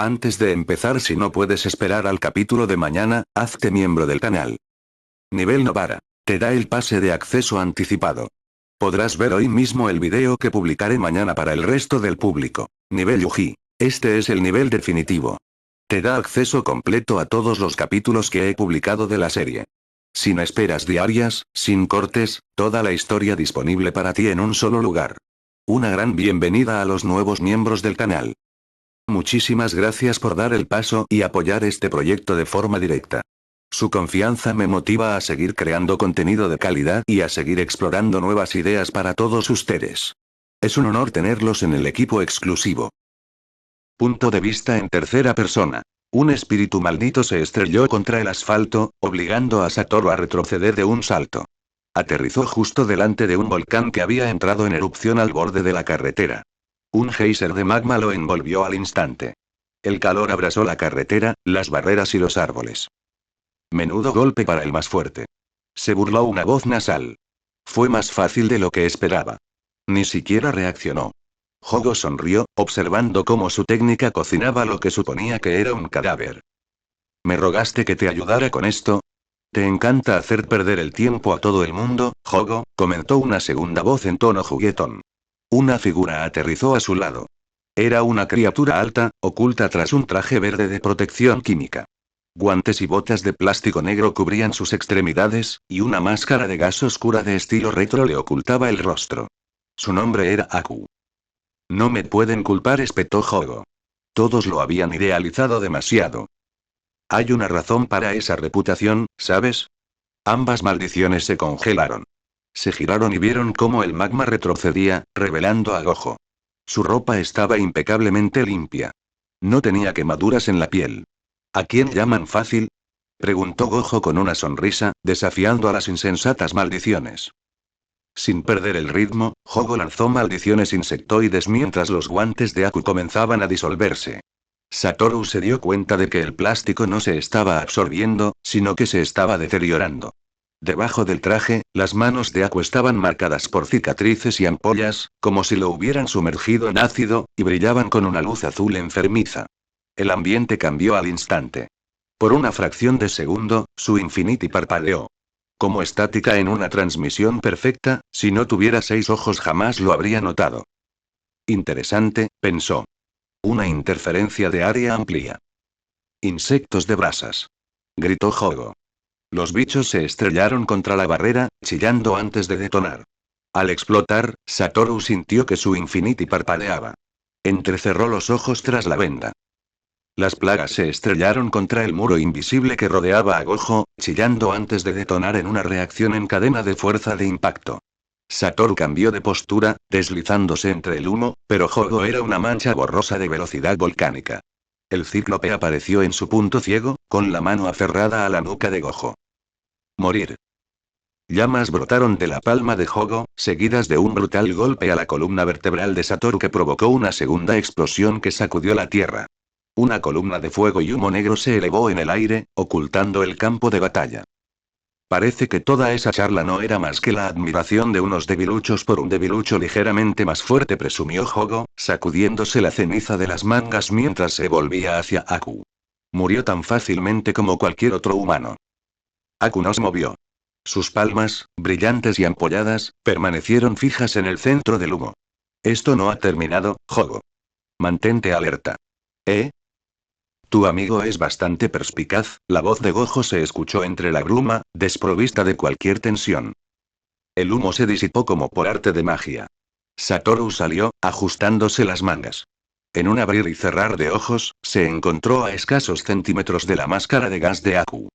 Antes de empezar, si no puedes esperar al capítulo de mañana, hazte miembro del canal. Nivel Novara. Te da el pase de acceso anticipado. Podrás ver hoy mismo el video que publicaré mañana para el resto del público. Nivel Yuji. Este es el nivel definitivo. Te da acceso completo a todos los capítulos que he publicado de la serie. Sin esperas diarias, sin cortes, toda la historia disponible para ti en un solo lugar. Una gran bienvenida a los nuevos miembros del canal. Muchísimas gracias por dar el paso y apoyar este proyecto de forma directa. Su confianza me motiva a seguir creando contenido de calidad y a seguir explorando nuevas ideas para todos ustedes. Es un honor tenerlos en el equipo exclusivo. Punto de vista en tercera persona. Un espíritu maldito se estrelló contra el asfalto, obligando a Satoru a retroceder de un salto. Aterrizó justo delante de un volcán que había entrado en erupción al borde de la carretera. Un geyser de magma lo envolvió al instante. El calor abrasó la carretera, las barreras y los árboles. Menudo golpe para el más fuerte. Se burló una voz nasal. Fue más fácil de lo que esperaba. Ni siquiera reaccionó. Hogo sonrió, observando cómo su técnica cocinaba lo que suponía que era un cadáver. ¿Me rogaste que te ayudara con esto? Te encanta hacer perder el tiempo a todo el mundo, Hogo, comentó una segunda voz en tono juguetón. Una figura aterrizó a su lado. Era una criatura alta, oculta tras un traje verde de protección química. Guantes y botas de plástico negro cubrían sus extremidades, y una máscara de gas oscura de estilo retro le ocultaba el rostro. Su nombre era Aku. No me pueden culpar, espetó Hogo. Todos lo habían idealizado demasiado. Hay una razón para esa reputación, ¿sabes? Ambas maldiciones se congelaron. Se giraron y vieron cómo el magma retrocedía, revelando a Gojo. Su ropa estaba impecablemente limpia. No tenía quemaduras en la piel. ¿A quién llaman fácil? Preguntó Gojo con una sonrisa, desafiando a las insensatas maldiciones. Sin perder el ritmo, Hogo lanzó maldiciones insectoides mientras los guantes de Aku comenzaban a disolverse. Satoru se dio cuenta de que el plástico no se estaba absorbiendo, sino que se estaba deteriorando. Debajo del traje, las manos de Aku estaban marcadas por cicatrices y ampollas, como si lo hubieran sumergido en ácido, y brillaban con una luz azul enfermiza. El ambiente cambió al instante. Por una fracción de segundo, su Infinity parpadeó. Como estática en una transmisión perfecta, si no tuviera 6 ojos jamás lo habría notado. Interesante, pensó. Una interferencia de área amplia. Insectos de brasas. Gritó Hogo. Los bichos se estrellaron contra la barrera, chillando antes de detonar. Al explotar, Satoru sintió que su Infinity parpadeaba. Entrecerró los ojos tras la venda. Las plagas se estrellaron contra el muro invisible que rodeaba a Gojo, chillando antes de detonar en una reacción en cadena de fuerza de impacto. Satoru cambió de postura, deslizándose entre el humo, pero Hogo era una mancha borrosa de velocidad volcánica. El cíclope apareció en su punto ciego, con la mano aferrada a la nuca de Gojo. Morir. Llamas brotaron de la palma de Hogo, seguidas de un brutal golpe a la columna vertebral de Satoru que provocó una segunda explosión que sacudió la tierra. Una columna de fuego y humo negro se elevó en el aire, ocultando el campo de batalla. Parece que toda esa charla no era más que la admiración de unos debiluchos por un debilucho ligeramente más fuerte, presumió Hogo, sacudiéndose la ceniza de las mangas mientras se volvía hacia Aku. Murió tan fácilmente como cualquier otro humano. Aku no se movió. Sus palmas, brillantes y ampolladas, permanecieron fijas en el centro del humo. Esto no ha terminado, Hogo. Mantente alerta. ¿Eh? Tu amigo es bastante perspicaz, la voz de Gojo se escuchó entre la bruma, desprovista de cualquier tensión. El humo se disipó como por arte de magia. Satoru salió, ajustándose las mangas. En un abrir y cerrar de ojos, se encontró a escasos centímetros de la máscara de gas de Aku.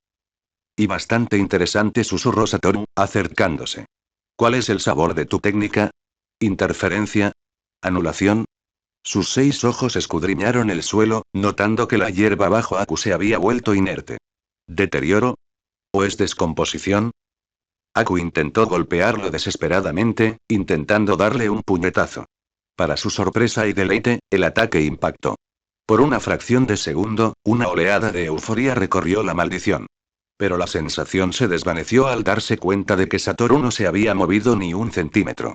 Y bastante interesante, susurró Satoru, acercándose. ¿Cuál es el sabor de tu técnica? ¿Interferencia? ¿Anulación? Sus 6 ojos escudriñaron el suelo, notando que la hierba bajo Aku se había vuelto inerte. ¿Deterioro? ¿O es descomposición? Aku intentó golpearlo desesperadamente, intentando darle un puñetazo. Para su sorpresa y deleite, el ataque impactó. Por una fracción de segundo, una oleada de euforia recorrió la maldición. Pero la sensación se desvaneció al darse cuenta de que Satoru no se había movido ni un centímetro.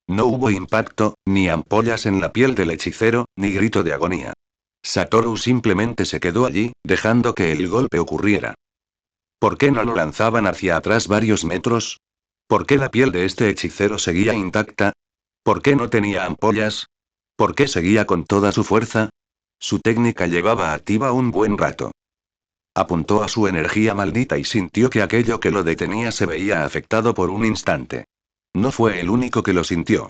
No hubo impacto, ni ampollas en la piel del hechicero, ni grito de agonía. Satoru simplemente se quedó allí, dejando que el golpe ocurriera. ¿Por qué no lo lanzaban hacia atrás varios metros? ¿Por qué la piel de este hechicero seguía intacta? ¿Por qué no tenía ampollas? ¿Por qué seguía con toda su fuerza? Su técnica llevaba activa un buen rato. Apuntó a su energía maldita y sintió que aquello que lo detenía se veía afectado por un instante. No fue el único que lo sintió.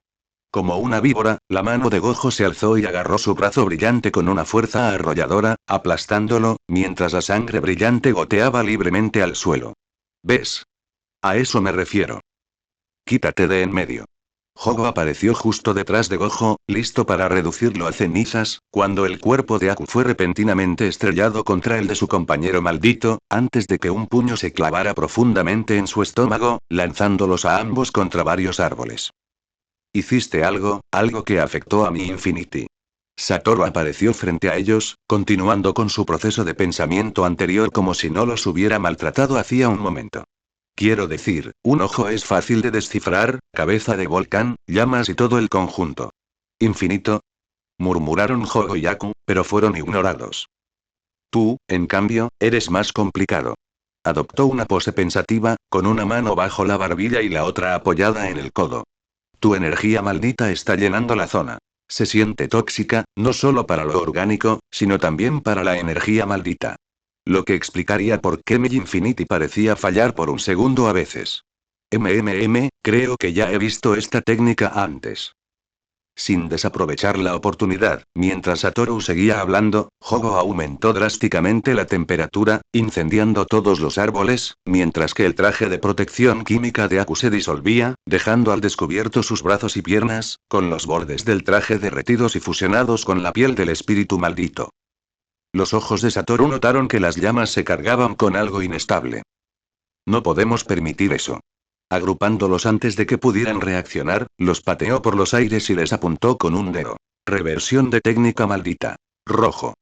Como una víbora, la mano de Gojo se alzó y agarró su brazo brillante con una fuerza arrolladora, aplastándolo, mientras la sangre brillante goteaba libremente al suelo. ¿Ves? A eso me refiero. Quítate de en medio. Jogo apareció justo detrás de Gojo, listo para reducirlo a cenizas, cuando el cuerpo de Aku fue repentinamente estrellado contra el de su compañero maldito, antes de que un puño se clavara profundamente en su estómago, lanzándolos a ambos contra varios árboles. Hiciste algo que afectó a mi Infinity. Satoru apareció frente a ellos, continuando con su proceso de pensamiento anterior como si no los hubiera maltratado hacía un momento. Quiero decir, un ojo es fácil de descifrar, cabeza de volcán, llamas y todo el conjunto. ¿Infinito? Murmuraron Jogo y Aku, pero fueron ignorados. Tú, en cambio, eres más complicado. Adoptó una pose pensativa, con una mano bajo la barbilla y la otra apoyada en el codo. Tu energía maldita está llenando la zona. Se siente tóxica, no solo para lo orgánico, sino también para la energía maldita. Lo que explicaría por qué mi Infinity parecía fallar por un segundo a veces. Creo que ya he visto esta técnica antes. Sin desaprovechar la oportunidad, mientras Satoru seguía hablando, Jogo aumentó drásticamente la temperatura, incendiando todos los árboles, mientras que el traje de protección química de Aku se disolvía, dejando al descubierto sus brazos y piernas, con los bordes del traje derretidos y fusionados con la piel del espíritu maldito. Los ojos de Satoru notaron que las llamas se cargaban con algo inestable. No podemos permitir eso. Agrupándolos antes de que pudieran reaccionar, los pateó por los aires y les apuntó con un dedo. Reversión de técnica maldita. Rojo.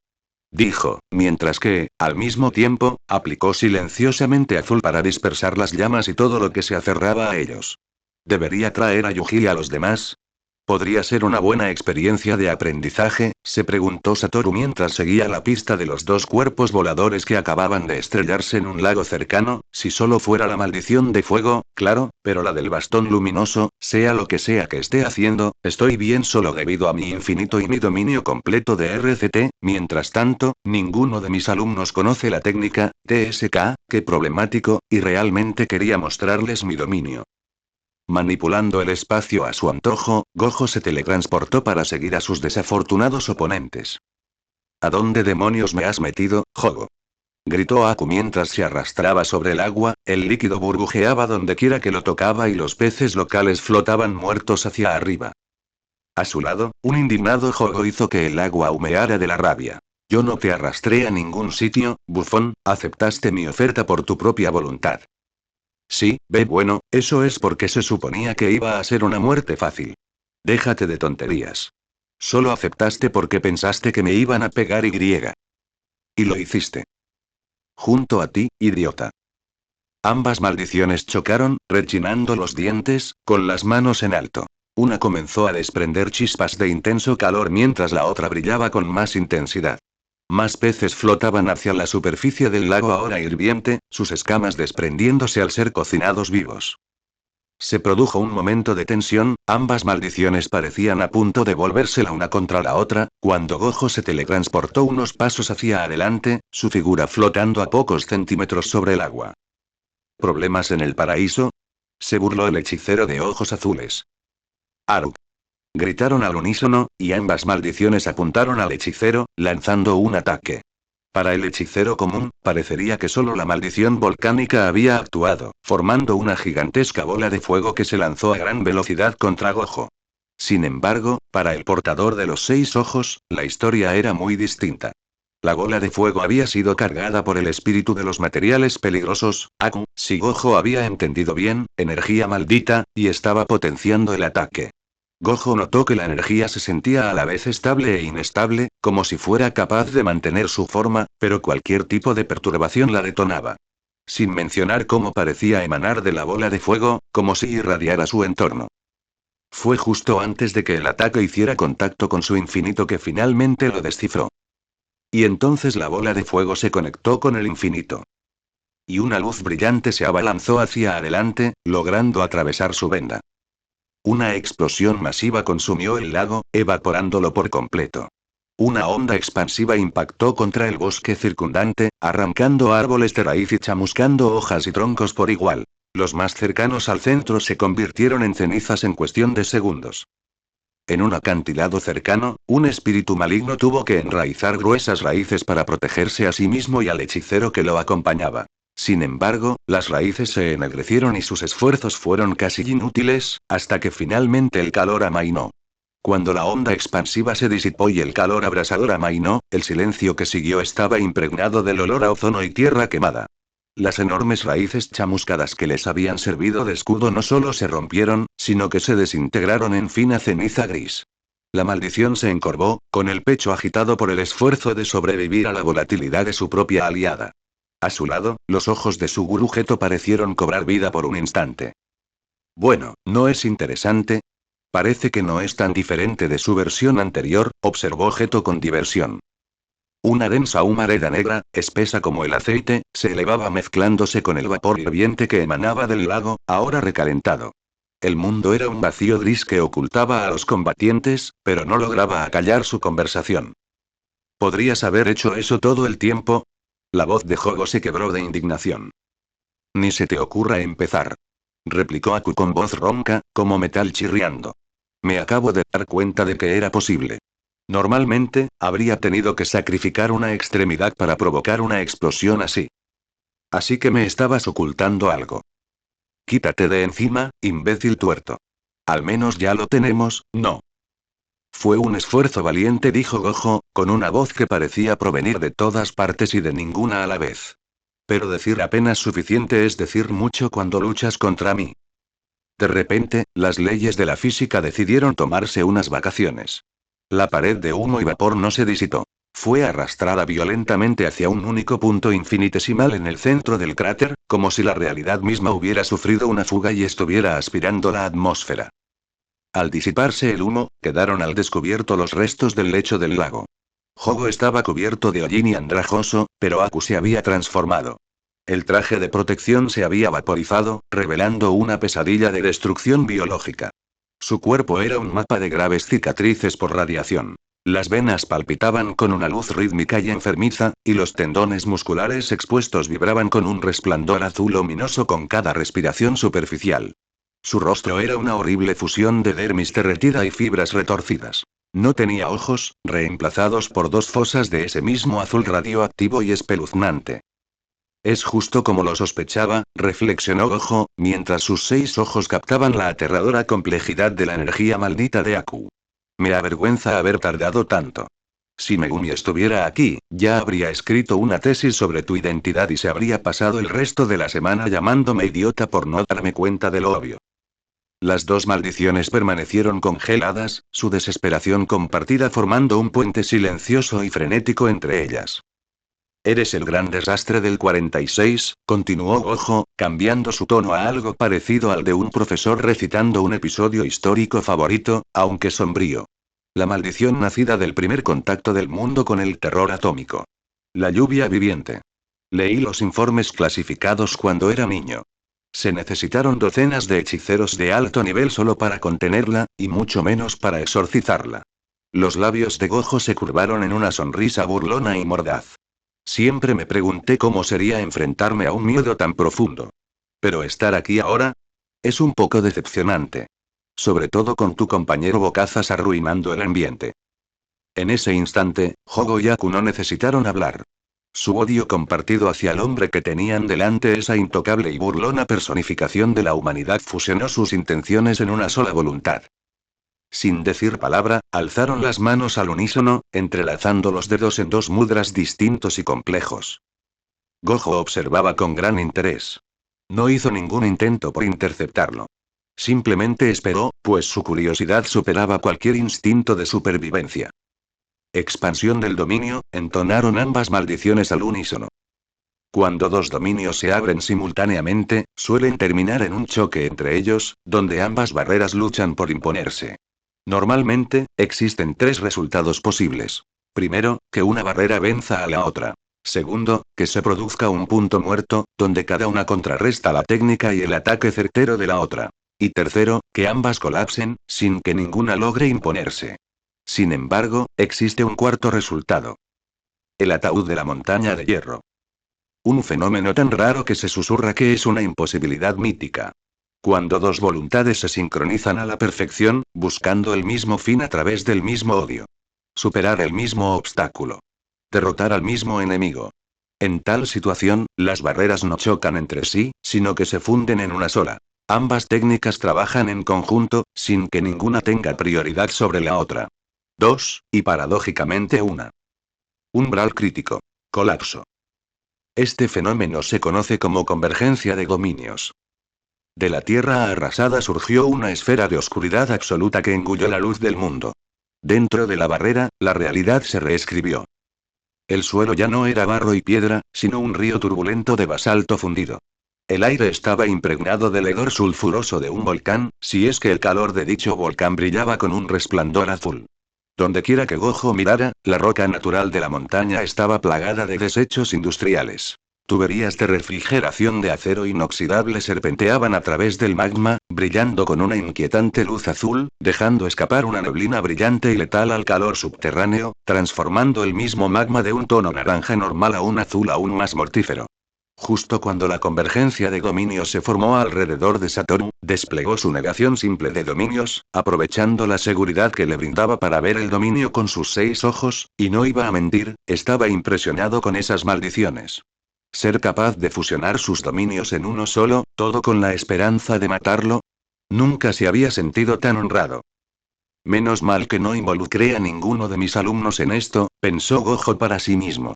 Dijo, mientras que, al mismo tiempo, aplicó silenciosamente azul para dispersar las llamas y todo lo que se aferraba a ellos. ¿Debería traer a Yuji y a los demás? ¿Podría ser una buena experiencia de aprendizaje?, se preguntó Satoru mientras seguía la pista de los dos cuerpos voladores que acababan de estrellarse en un lago cercano, si solo fuera la maldición de fuego, claro, pero la del bastón luminoso, sea lo que sea que esté haciendo, estoy bien solo debido a mi infinito y mi dominio completo de RCT, mientras tanto, ninguno de mis alumnos conoce la técnica, TSK, qué problemático, y realmente quería mostrarles mi dominio. Manipulando el espacio a su antojo, Gojo se teletransportó para seguir a sus desafortunados oponentes. ¿A dónde demonios me has metido, Jogo? Gritó Aku mientras se arrastraba sobre el agua, el líquido burbujeaba donde quiera que lo tocaba y los peces locales flotaban muertos hacia arriba. A su lado, un indignado Jogo hizo que el agua humeara de la rabia. Yo no te arrastré a ningún sitio, bufón, aceptaste mi oferta por tu propia voluntad. Sí, bueno, eso es porque se suponía que iba a ser una muerte fácil. Déjate de tonterías. Solo aceptaste porque pensaste que me iban a pegar y griega. Y lo hiciste. Junto a ti, idiota. Ambas maldiciones chocaron, rechinando los dientes, con las manos en alto. Una comenzó a desprender chispas de intenso calor mientras la otra brillaba con más intensidad. Más peces flotaban hacia la superficie del lago ahora hirviente, sus escamas desprendiéndose al ser cocinados vivos. Se produjo un momento de tensión, ambas maldiciones parecían a punto de volverse la una contra la otra, cuando Gojo se teletransportó unos pasos hacia adelante, su figura flotando a pocos centímetros sobre el agua. ¿Problemas en el paraíso? Se burló el hechicero de ojos azules. Aruk. Gritaron al unísono, y ambas maldiciones apuntaron al hechicero, lanzando un ataque. Para el hechicero común, parecería que solo la maldición volcánica había actuado, formando una gigantesca bola de fuego que se lanzó a gran velocidad contra Gojo. Sin embargo, para el portador de los 6 ojos, la historia era muy distinta. La bola de fuego había sido cargada por el espíritu de los materiales peligrosos, Aku, si Gojo había entendido bien, energía maldita, y estaba potenciando el ataque. Gojo notó que la energía se sentía a la vez estable e inestable, como si fuera capaz de mantener su forma, pero cualquier tipo de perturbación la detonaba. Sin mencionar cómo parecía emanar de la bola de fuego, como si irradiara su entorno. Fue justo antes de que el ataque hiciera contacto con su infinito que finalmente lo descifró. Y entonces la bola de fuego se conectó con el infinito. Y una luz brillante se abalanzó hacia adelante, logrando atravesar su venda. Una explosión masiva consumió el lago, evaporándolo por completo. Una onda expansiva impactó contra el bosque circundante, arrancando árboles de raíz y chamuscando hojas y troncos por igual. Los más cercanos al centro se convirtieron en cenizas en cuestión de segundos. En un acantilado cercano, un espíritu maligno tuvo que enraizar gruesas raíces para protegerse a sí mismo y al hechicero que lo acompañaba. Sin embargo, las raíces se ennegrecieron y sus esfuerzos fueron casi inútiles, hasta que finalmente el calor amainó. Cuando la onda expansiva se disipó y el calor abrasador amainó, el silencio que siguió estaba impregnado del olor a ozono y tierra quemada. Las enormes raíces chamuscadas que les habían servido de escudo no solo se rompieron, sino que se desintegraron en fina ceniza gris. La maldición se encorvó, con el pecho agitado por el esfuerzo de sobrevivir a la volatilidad de su propia aliada. A su lado, los ojos de su gurú Geto parecieron cobrar vida por un instante. Bueno, ¿no es interesante? Parece que no es tan diferente de su versión anterior, observó Geto con diversión. Una densa humareda negra, espesa como el aceite, se elevaba mezclándose con el vapor hirviente que emanaba del lago, ahora recalentado. El mundo era un vacío gris que ocultaba a los combatientes, pero no lograba acallar su conversación. ¿Podrías haber hecho eso todo el tiempo? La voz de Jogo se quebró de indignación. Ni se te ocurra empezar. Replicó Aku con voz ronca, como metal chirriando. Me acabo de dar cuenta de que era posible. Normalmente, habría tenido que sacrificar una extremidad para provocar una explosión así. Así que me estabas ocultando algo. Quítate de encima, imbécil tuerto. Al menos ya lo tenemos, ¿no? Fue un esfuerzo valiente, dijo Gojo, con una voz que parecía provenir de todas partes y de ninguna a la vez. Pero decir apenas suficiente es decir mucho cuando luchas contra mí. De repente, las leyes de la física decidieron tomarse unas vacaciones. La pared de humo y vapor no se disipó. Fue arrastrada violentamente hacia un único punto infinitesimal en el centro del cráter, como si la realidad misma hubiera sufrido una fuga y estuviera aspirando la atmósfera. Al disiparse el humo, quedaron al descubierto los restos del lecho del lago. Jogo estaba cubierto de hollín y andrajoso, pero Aku se había transformado. El traje de protección se había vaporizado, revelando una pesadilla de destrucción biológica. Su cuerpo era un mapa de graves cicatrices por radiación. Las venas palpitaban con una luz rítmica y enfermiza, y los tendones musculares expuestos vibraban con un resplandor azul luminoso con cada respiración superficial. Su rostro era una horrible fusión de dermis derretida y fibras retorcidas. No tenía ojos, reemplazados por dos fosas de ese mismo azul radioactivo y espeluznante. Es justo como lo sospechaba, reflexionó Gojo, mientras sus 6 ojos captaban la aterradora complejidad de la energía maldita de Aku. Me avergüenza haber tardado tanto. Si Megumi estuviera aquí, ya habría escrito una tesis sobre tu identidad y se habría pasado el resto de la semana llamándome idiota por no darme cuenta de lo obvio. Las dos maldiciones permanecieron congeladas, su desesperación compartida formando un puente silencioso y frenético entre ellas. Eres el gran desastre del 46, continuó Gojo, cambiando su tono a algo parecido al de un profesor recitando un episodio histórico favorito, aunque sombrío. La maldición nacida del primer contacto del mundo con el terror atómico. La lluvia viviente. Leí los informes clasificados cuando era niño. Se necesitaron docenas de hechiceros de alto nivel solo para contenerla, y mucho menos para exorcizarla. Los labios de Gojo se curvaron en una sonrisa burlona y mordaz. Siempre me pregunté cómo sería enfrentarme a un miedo tan profundo. Pero estar aquí ahora es un poco decepcionante. Sobre todo con tu compañero Bocazas arruinando el ambiente. En ese instante, Jogo y Aku no necesitaron hablar. Su odio compartido hacia el hombre que tenían delante, esa intocable y burlona personificación de la humanidad, fusionó sus intenciones en una sola voluntad. Sin decir palabra, alzaron las manos al unísono, entrelazando los dedos en dos mudras distintos y complejos. Gojo observaba con gran interés. No hizo ningún intento por interceptarlo. Simplemente esperó, pues su curiosidad superaba cualquier instinto de supervivencia. Expansión del dominio, entonaron ambas maldiciones al unísono. Cuando dos dominios se abren simultáneamente, suelen terminar en un choque entre ellos, donde ambas barreras luchan por imponerse. Normalmente, existen 3 resultados posibles. Primero, que una barrera venza a la otra. Segundo, que se produzca un punto muerto, donde cada una contrarresta la técnica y el ataque certero de la otra. Y tercero, que ambas colapsen, sin que ninguna logre imponerse. Sin embargo, existe un cuarto resultado. El ataúd de la montaña de hierro. Un fenómeno tan raro que se susurra que es una imposibilidad mítica. Cuando dos voluntades se sincronizan a la perfección, buscando el mismo fin a través del mismo odio. Superar el mismo obstáculo. Derrotar al mismo enemigo. En tal situación, las barreras no chocan entre sí, sino que se funden en una sola. Ambas técnicas trabajan en conjunto, sin que ninguna tenga prioridad sobre la otra. 2, y paradójicamente una. Umbral crítico. Colapso. Este fenómeno se conoce como convergencia de dominios. De la tierra arrasada surgió una esfera de oscuridad absoluta que engulló la luz del mundo. Dentro de la barrera, la realidad se reescribió. El suelo ya no era barro y piedra, sino un río turbulento de basalto fundido. El aire estaba impregnado del hedor sulfuroso de un volcán, si es que el calor de dicho volcán brillaba con un resplandor azul. Dondequiera que Gojo mirara, la roca natural de la montaña estaba plagada de desechos industriales. Tuberías de refrigeración de acero inoxidable serpenteaban a través del magma, brillando con una inquietante luz azul, dejando escapar una neblina brillante y letal al calor subterráneo, transformando el mismo magma de un tono naranja normal a un azul aún más mortífero. Justo cuando la convergencia de dominios se formó alrededor de Satoru, desplegó su negación simple de dominios, aprovechando la seguridad que le brindaba para ver el dominio con sus 6 ojos, y no iba a mentir, estaba impresionado con esas maldiciones. Ser capaz de fusionar sus dominios en uno solo, todo con la esperanza de matarlo. Nunca se había sentido tan honrado. Menos mal que no involucré a ninguno de mis alumnos en esto, pensó Gojo para sí mismo.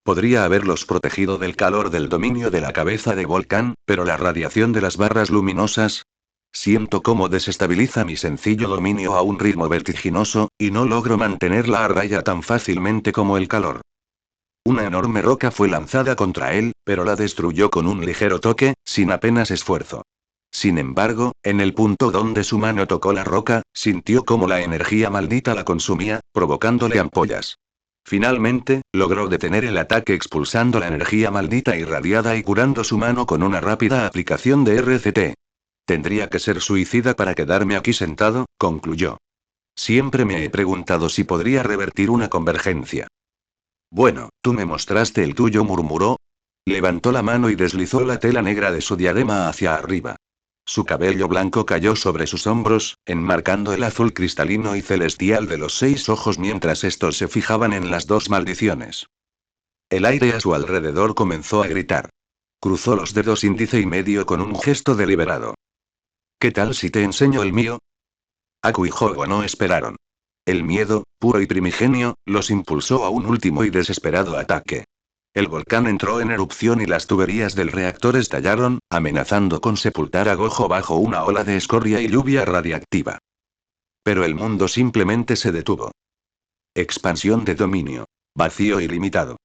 Podría haberlos protegido del calor del dominio de la cabeza de volcán, pero la radiación de las barras luminosas. Siento cómo desestabiliza mi sencillo dominio a un ritmo vertiginoso, y no logro mantenerla a raya tan fácilmente como el calor. Una enorme roca fue lanzada contra él, pero la destruyó con un ligero toque, sin apenas esfuerzo. Sin embargo, en el punto donde su mano tocó la roca, sintió cómo la energía maldita la consumía, provocándole ampollas. Finalmente, logró detener el ataque expulsando la energía maldita irradiada y curando su mano con una rápida aplicación de RCT. Tendría que ser suicida para quedarme aquí sentado, concluyó. Siempre me he preguntado si podría revertir una convergencia. Bueno, tú me mostraste el tuyo, murmuró. Levantó la mano y deslizó la tela negra de su diadema hacia arriba. Su cabello blanco cayó sobre sus hombros, enmarcando el azul cristalino y celestial de los 6 ojos mientras estos se fijaban en las 2 maldiciones. El aire a su alrededor comenzó a gritar. Cruzó los dedos índice y medio con un gesto deliberado. ¿Qué tal si te enseño el mío? Aku y Hogo no esperaron. El miedo, puro y primigenio, los impulsó a un último y desesperado ataque. El volcán entró en erupción y las tuberías del reactor estallaron, amenazando con sepultar a Gojo bajo una ola de escoria y lluvia radiactiva. Pero el mundo simplemente se detuvo. Expansión de dominio. Vacío ilimitado.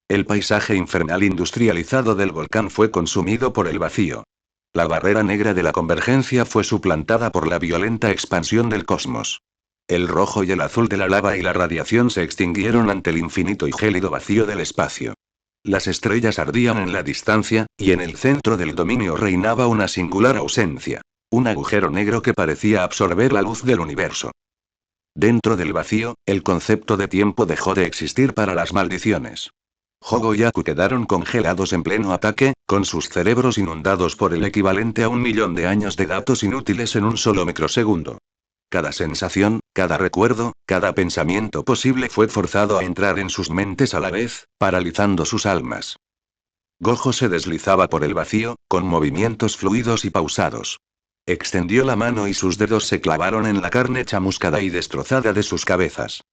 El paisaje infernal industrializado del volcán fue consumido por el vacío. La barrera negra de la convergencia fue suplantada por la violenta expansión del cosmos. El rojo y el azul de la lava y la radiación se extinguieron ante el infinito y gélido vacío del espacio. Las estrellas ardían en la distancia, y en el centro del dominio reinaba una singular ausencia. Un agujero negro que parecía absorber la luz del universo. Dentro del vacío, el concepto de tiempo dejó de existir para las maldiciones. Hogo y Aku quedaron congelados en pleno ataque, con sus cerebros inundados por el equivalente a 1.000.000 de años de datos inútiles en un solo microsegundo. Cada sensación, cada recuerdo, cada pensamiento posible fue forzado a entrar en sus mentes a la vez, paralizando sus almas. Gojo se deslizaba por el vacío, con movimientos fluidos y pausados. Extendió la mano y sus dedos se clavaron en la carne chamuscada y destrozada de sus cabezas.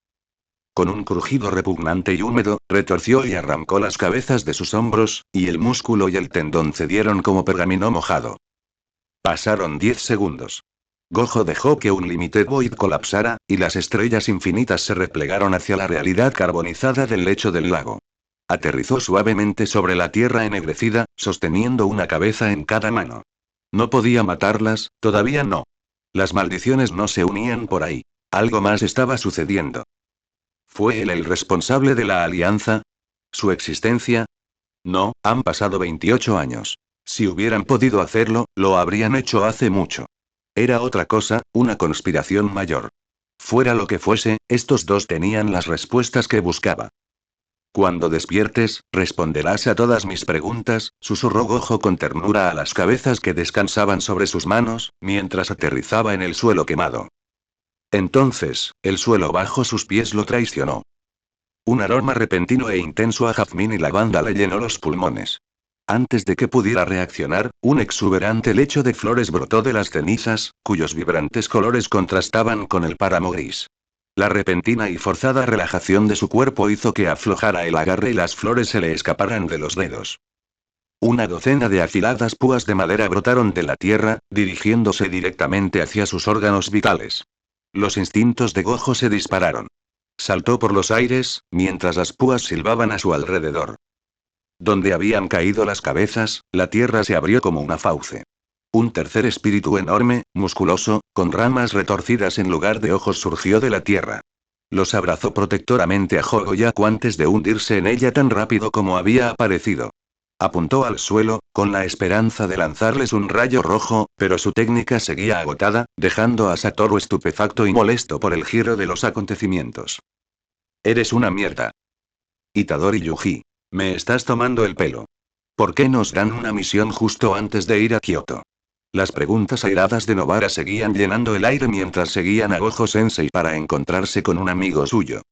Con un crujido repugnante y húmedo, retorció y arrancó las cabezas de sus hombros, y el músculo y el tendón cedieron como pergamino mojado. Pasaron 10 segundos. Gojo dejó que un Limited Void colapsara, y las estrellas infinitas se replegaron hacia la realidad carbonizada del lecho del lago. Aterrizó suavemente sobre la tierra ennegrecida, sosteniendo una cabeza en cada mano. No podía matarlas, todavía no. Las maldiciones no se unían por ahí. Algo más estaba sucediendo. ¿Fue él el responsable de la alianza? ¿Su existencia? No, han pasado 28 años. Si hubieran podido hacerlo, lo habrían hecho hace mucho. Era otra cosa, una conspiración mayor. Fuera lo que fuese, estos dos tenían las respuestas que buscaba. Cuando despiertes, responderás a todas mis preguntas, susurró Gojo con ternura a las cabezas que descansaban sobre sus manos, mientras aterrizaba en el suelo quemado. Entonces, el suelo bajo sus pies lo traicionó. Un aroma repentino e intenso a jazmín y lavanda le llenó los pulmones. Antes de que pudiera reaccionar, un exuberante lecho de flores brotó de las cenizas, cuyos vibrantes colores contrastaban con el páramo gris. La repentina y forzada relajación de su cuerpo hizo que aflojara el agarre y las flores se le escaparan de los dedos. Una docena de afiladas púas de madera brotaron de la tierra, dirigiéndose directamente hacia sus órganos vitales. Los instintos de Gojo se dispararon. Saltó por los aires, mientras las púas silbaban a su alrededor. Donde habían caído las cabezas, la tierra se abrió como una fauce. Un tercer espíritu enorme, musculoso, con ramas retorcidas en lugar de ojos surgió de la tierra. Los abrazó protectoramente a Jogoyaku antes de hundirse en ella tan rápido como había aparecido. Apuntó al suelo, con la esperanza de lanzarles un rayo rojo, pero su técnica seguía agotada, dejando a Satoru estupefacto y molesto por el giro de los acontecimientos. Eres una mierda. Itadori Yuji. Me estás tomando el pelo. ¿Por qué nos dan una misión justo antes de ir a Kioto? Las preguntas airadas de Nobara seguían llenando el aire mientras seguían a Gojo Sensei para encontrarse con un amigo suyo.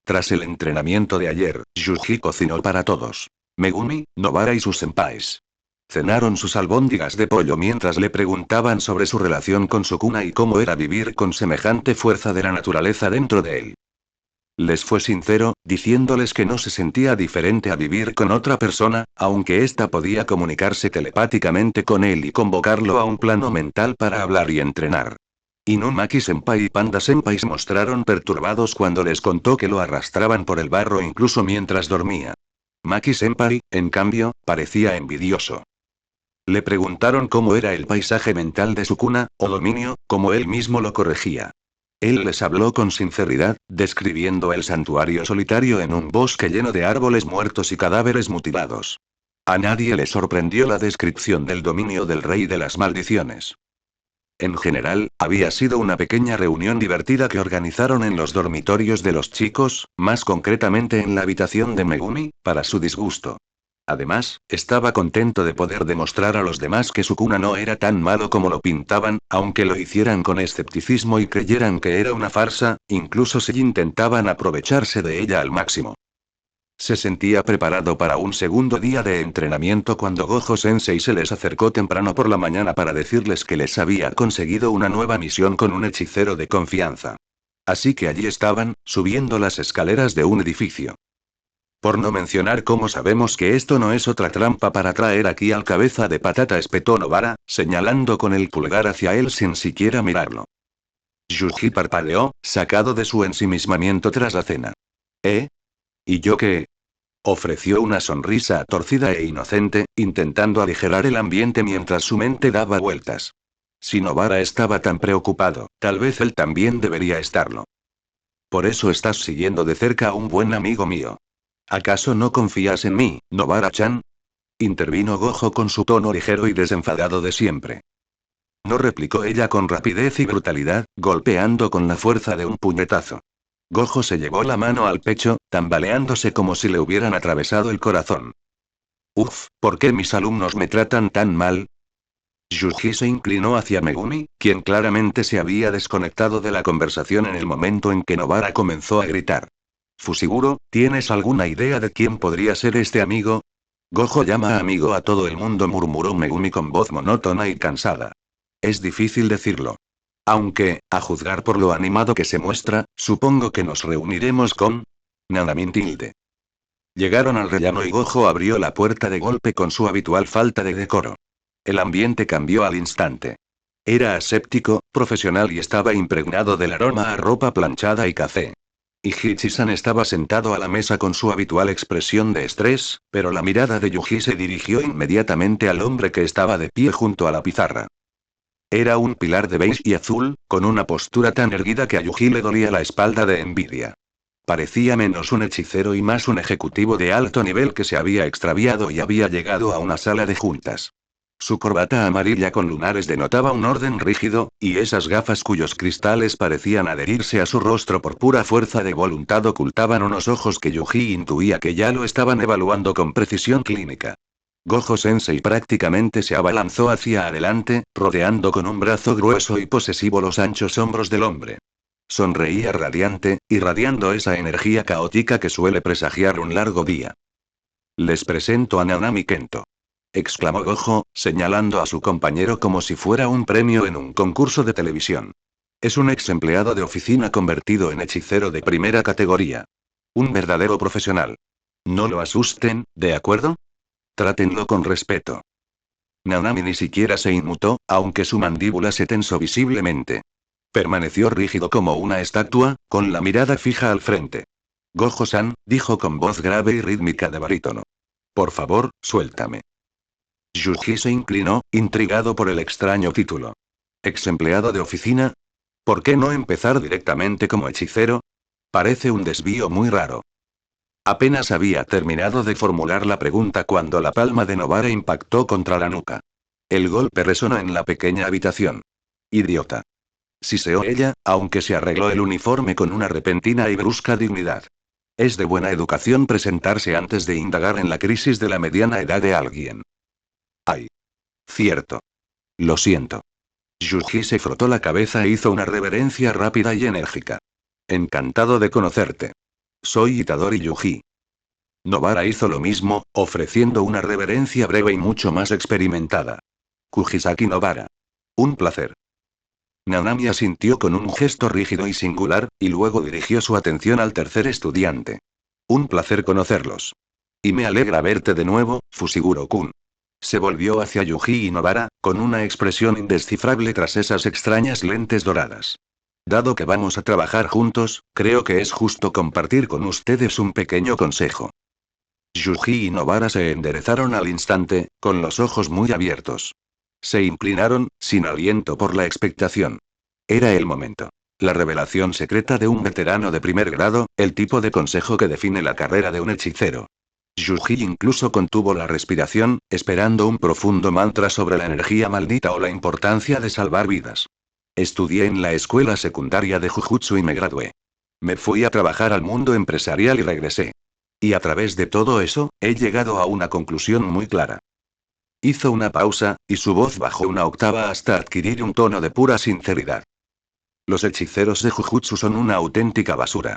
Tras el entrenamiento de ayer, Yuji cocinó para todos. Megumi, Nobara y sus senpais. Cenaron sus albóndigas de pollo mientras le preguntaban sobre su relación con Sukuna y cómo era vivir con semejante fuerza de la naturaleza dentro de él. Les fue sincero, diciéndoles que no se sentía diferente a vivir con otra persona, aunque ésta podía comunicarse telepáticamente con él y convocarlo a un plano mental para hablar y entrenar. Inumaki-senpai y Panda-senpai se mostraron perturbados cuando les contó que lo arrastraban por el barro incluso mientras dormía. Maki-senpai, en cambio, parecía envidioso. Le preguntaron cómo era el paisaje mental de Sukuna, o dominio, como él mismo lo corregía. Él les habló con sinceridad, describiendo el santuario solitario en un bosque lleno de árboles muertos y cadáveres mutilados. A nadie le sorprendió la descripción del dominio del rey de las maldiciones. En general, había sido una pequeña reunión divertida que organizaron en los dormitorios de los chicos, más concretamente en la habitación de Megumi, para su disgusto. Además, estaba contento de poder demostrar a los demás que Sukuna no era tan malo como lo pintaban, aunque lo hicieran con escepticismo y creyeran que era una farsa, incluso si intentaban aprovecharse de ella al máximo. Se sentía preparado para un segundo día de entrenamiento cuando Gojo Sensei se les acercó temprano por la mañana para decirles que les había conseguido una nueva misión con un hechicero de confianza. Así que allí estaban, subiendo las escaleras de un edificio. Por no mencionar cómo sabemos que esto no es otra trampa para traer aquí al cabeza de patata, espetó Nobara, señalando con el pulgar hacia él sin siquiera mirarlo. Yuji parpadeó, sacado de su ensimismamiento tras la cena. ¿Eh? ¿Y yo qué? Ofreció una sonrisa torcida e inocente, intentando aligerar el ambiente mientras su mente daba vueltas. Si Nobara estaba tan preocupado, tal vez él también debería estarlo. Por eso estás siguiendo de cerca a un buen amigo mío. ¿Acaso no confías en mí, Nobara-chan? Intervino Gojo con su tono ligero y desenfadado de siempre. No, replicó ella con rapidez y brutalidad, golpeando con la fuerza de un puñetazo. Gojo se llevó la mano al pecho, tambaleándose como si le hubieran atravesado el corazón. Uf, ¿por qué mis alumnos me tratan tan mal? Yuji se inclinó hacia Megumi, quien claramente se había desconectado de la conversación en el momento en que Nobara comenzó a gritar. Fusiguro, ¿tienes alguna idea de quién podría ser este amigo? Gojo llama amigo a todo el mundo, murmuró Megumi con voz monótona y cansada. Es difícil decirlo. Aunque, a juzgar por lo animado que se muestra, supongo que nos reuniremos con... Nanamin tilde. Llegaron al rellano y Gojo abrió la puerta de golpe con su habitual falta de decoro. El ambiente cambió al instante. Era aséptico, profesional y estaba impregnado del aroma a ropa planchada y café. Ichichi-san estaba sentado a la mesa con su habitual expresión de estrés, pero la mirada de Yuji se dirigió inmediatamente al hombre que estaba de pie junto a la pizarra. Era un pilar de beige y azul, con una postura tan erguida que a Yuji le dolía la espalda de envidia. Parecía menos un hechicero y más un ejecutivo de alto nivel que se había extraviado y había llegado a una sala de juntas. Su corbata amarilla con lunares denotaba un orden rígido, y esas gafas cuyos cristales parecían adherirse a su rostro por pura fuerza de voluntad ocultaban unos ojos que Yuji intuía que ya lo estaban evaluando con precisión clínica. Gojo Sensei prácticamente se abalanzó hacia adelante, rodeando con un brazo grueso y posesivo los anchos hombros del hombre. Sonreía radiante, irradiando esa energía caótica que suele presagiar un largo día. Les presento a Nanami Kento. Exclamó Gojo, señalando a su compañero como si fuera un premio en un concurso de televisión. Es un ex empleado de oficina convertido en hechicero de primera categoría. Un verdadero profesional. No lo asusten, ¿de acuerdo? Trátenlo con respeto. Nanami ni siquiera se inmutó, aunque su mandíbula se tensó visiblemente. Permaneció rígido como una estatua, con la mirada fija al frente. Gojo-san, dijo con voz grave y rítmica de barítono. Por favor, suéltame. Yuji se inclinó, intrigado por el extraño título. ¿Ex empleado de oficina? ¿Por qué no empezar directamente como hechicero? Parece un desvío muy raro. Apenas había terminado de formular la pregunta cuando la palma de Nobara impactó contra la nuca. El golpe resonó en la pequeña habitación. Idiota. Siseó ella, aunque se arregló el uniforme con una repentina y brusca dignidad. Es de buena educación presentarse antes de indagar en la crisis de la mediana edad de alguien. Ay. Cierto. Lo siento. Yuji se frotó la cabeza e hizo una reverencia rápida y enérgica. Encantado de conocerte. Soy Itadori Yuji. Nobara hizo lo mismo, ofreciendo una reverencia breve y mucho más experimentada. Kujisaki Nobara. Un placer. Nanami asintió con un gesto rígido y singular, y luego dirigió su atención al tercer estudiante. Un placer conocerlos. Y me alegra verte de nuevo, Fushiguro-kun. Se volvió hacia Yuji y Nobara, con una expresión indescifrable tras esas extrañas lentes doradas. Dado que vamos a trabajar juntos, creo que es justo compartir con ustedes un pequeño consejo. Yuji y Nobara se enderezaron al instante, con los ojos muy abiertos. Se inclinaron, sin aliento por la expectación. Era el momento. La revelación secreta de un veterano de primer grado, el tipo de consejo que define la carrera de un hechicero. Yuji incluso contuvo la respiración, esperando un profundo mantra sobre la energía maldita o la importancia de salvar vidas. Estudié en la escuela secundaria de Jujutsu y me gradué. Me fui a trabajar al mundo empresarial y regresé. Y a través de todo eso, he llegado a una conclusión muy clara. Hizo una pausa, y su voz bajó una octava hasta adquirir un tono de pura sinceridad. Los hechiceros de Jujutsu son una auténtica basura.